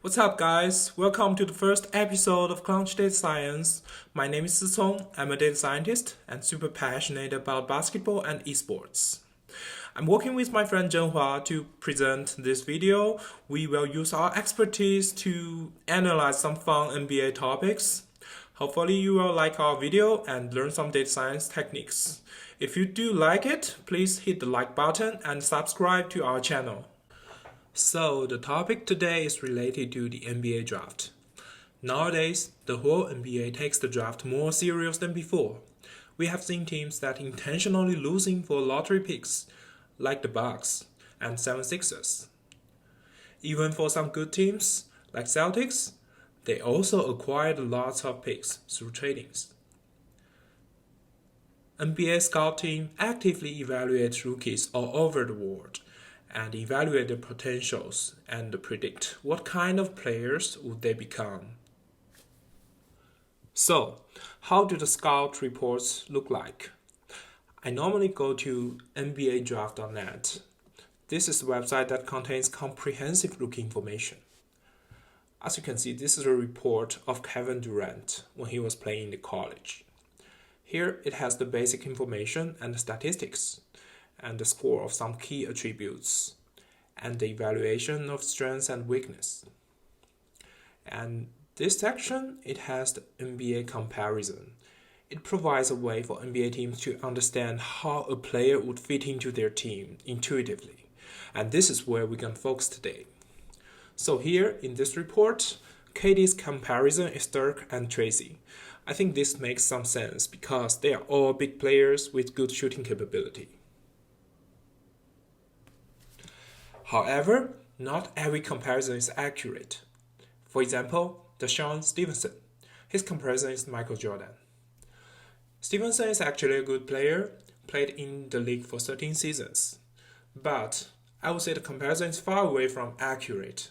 What's up, guys? Welcome to the first episode of Crunch Data Science. My name is Song. I'm a data scientist and super passionate about basketball and esports. I'm working with my friend Zhenhua to present this video. We will use our expertise to analyze some fun NBA topics. Hopefully you will like our video and learn some data science techniques. If you do like it, please hit the like button and subscribe to our channel. So the topic today is related to the NBA draft. Nowadays, the whole NBA takes the draft more serious than before. We have seen teams that intentionally losing for lottery picks, like the Bucks and 76ers. Even for some good teams, like Celtics, they also acquired lots of picks through tradings. NBA scout team actively evaluates rookies all over the world and evaluate their potentials and predict what kind of players would they become. So, how do the scout reports look like? I normally go to nbadraft.net. This is a website that contains comprehensive rookie information. As you can see, this is a report of Kevin Durant when he was playing in the college. Here it has the basic information and the statistics, and the score of some key attributes, and the evaluation of strengths and weakness. And this section, it has the NBA comparison. It provides a way for NBA teams to understand how a player would fit into their team intuitively. And this is where we can focus today. So here in this report, KD's comparison is Dirk and Tracy. I think this makes some sense because they are all big players with good shooting capability. However, not every comparison is accurate. For example, Deshaun Stevenson. His comparison is Michael Jordan. Stevenson is actually a good player, played in the league for 13 seasons. But I would say the comparison is far away from accurate.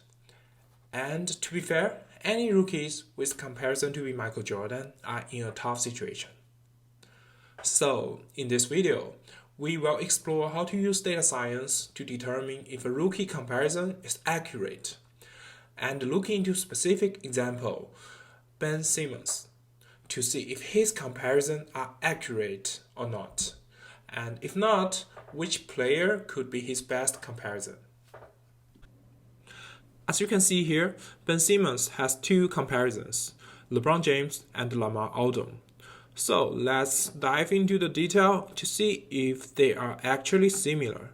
And to be fair, any rookies with comparison to be Michael Jordan are in a tough situation. So, in this video, we will explore how to use data science to determine if a rookie comparison is accurate, and look into specific example, Ben Simmons, to see if his comparisons are accurate or not, and if not, which player could be his best comparison. As you can see here, Ben Simmons has two comparisons, LeBron James and Lamar Odom. So let's dive into the detail to see if they are actually similar.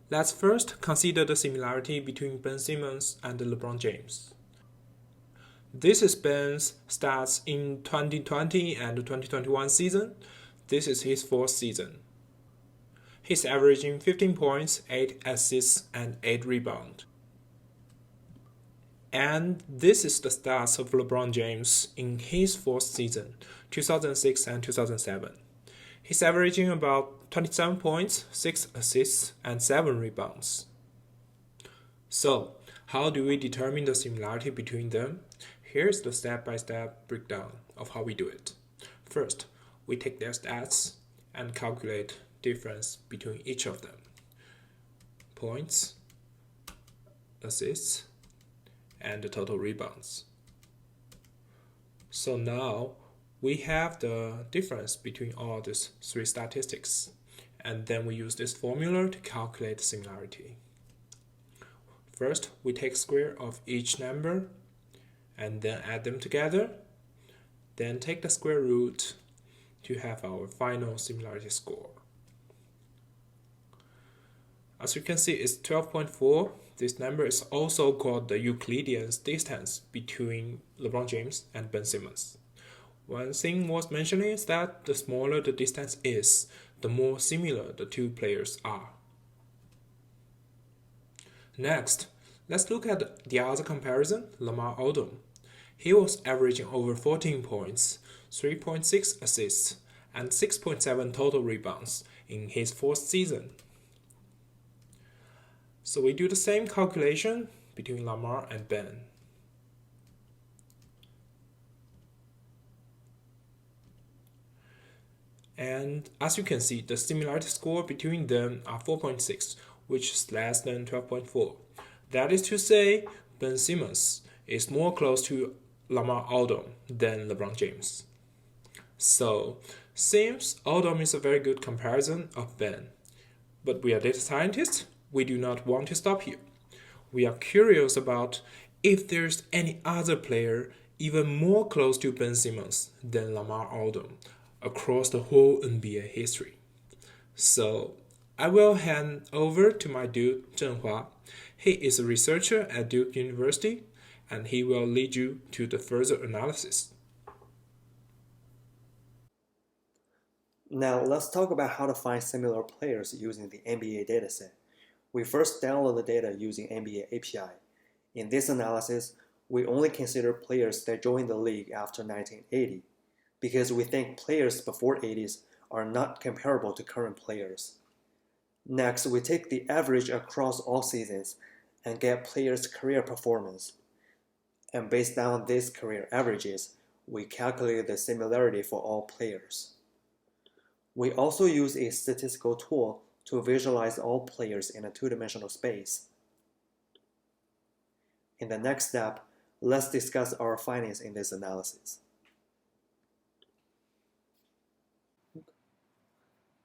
Let's first consider the similarity between Ben Simmons and LeBron James. This is Ben's stats in 2020 and 2021 season. This is his fourth season. He's averaging 15 points, 8 assists, and 8 rebounds. And this is the stats of LeBron James in his fourth season, 2006 and 2007. He's averaging about 27 points, 6 assists, and 7 rebounds. So, how do we determine the similarity between them? Here's the step-by-step breakdown of how we do it. First, we take their stats and calculate difference between each of them. Points, assists, and the total rebounds. So now we have the difference between all these three statistics, and then we use this formula to calculate the similarity. First, we take square of each number and then add them together, then take the square root to have our final similarity score. As you can see, it's 12.4. This number is also called the Euclidean distance between LeBron James and Ben Simmons. One thing worth mentioning is that the smaller the distance is, the more similar the two players are. Next, let's look at the other comparison, Lamar Odom. He was averaging over 14 points, 3.6 assists, and 6.7 total rebounds in his fourth season. So we do the same calculation between Lamar and Ben. And as you can see, the similarity score between them are 4.6, which is less than 12.4. That is to say, Ben Simmons is more close to Lamar Odom than LeBron James. So, seems Odom is a very good comparison of Ben. But we are data scientists, we do not want to stop here. We are curious about if there's any other player even more close to Ben Simmons than Lamar Odom across the whole NBA history. So, I will hand over to my dude Zhenhua. He is a researcher at Duke University, and he will lead you to the further analysis. Now let's talk about how to find similar players using the NBA dataset. We first download the data using NBA API. In this analysis, we only consider players that joined the league after 1980, because we think players before 80s are not comparable to current players. Next, we take the average across all seasons and get players' career performance. And based on these career averages, we calculate the similarity for all players. We also use a statistical tool to visualize all players in a two-dimensional space. In the next step, let's discuss our findings in this analysis.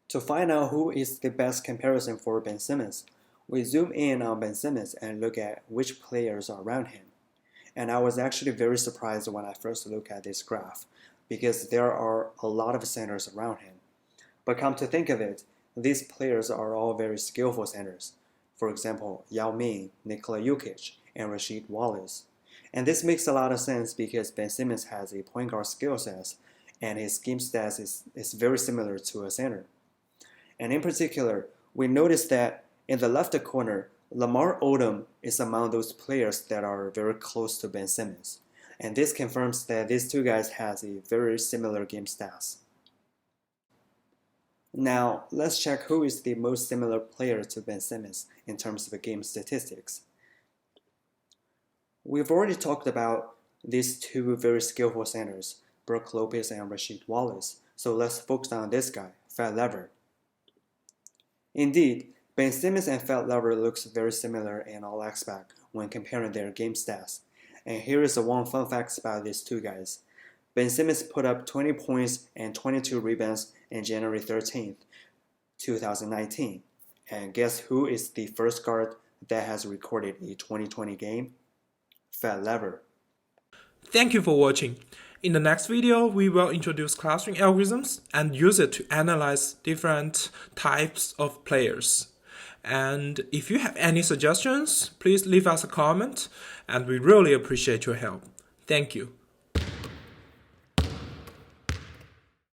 To find out who is the best comparison for Ben Simmons, we zoom in on Ben Simmons and look at which players are around him. And I was actually very surprised when I first looked at this graph, because there are a lot of centers around him. But come to think of it, these players are all very skillful centers. For example, Yao Ming, Nikola Jokic, and Rasheed Wallace. And this makes a lot of sense because Ben Simmons has a point guard skill set, and his game stats is very similar to a center. And in particular, we notice that in the left corner, Lamar Odom is among those players that are very close to Ben Simmons. And this confirms that these two guys have a very similar game stats. Now, let's check who is the most similar player to Ben Simmons in terms of game statistics. We've already talked about these two very skillful centers, Brook Lopez and Rasheed Wallace, so let's focus on this guy, Fat Lever. Indeed, Ben Simmons and Fat Lever looks very similar in all aspects when comparing their game stats. And here is one fun fact about these two guys. Ben Simmons put up 20 points and 22 rebounds on January 13th, 2019. And guess who is the first guard that has recorded a 2020 game? Fat Lever. Thank you for watching. In the next video, we will introduce clustering algorithms and use it to analyze different types of players. And if you have any suggestions, please leave us a comment, and we really appreciate your help. Thank you.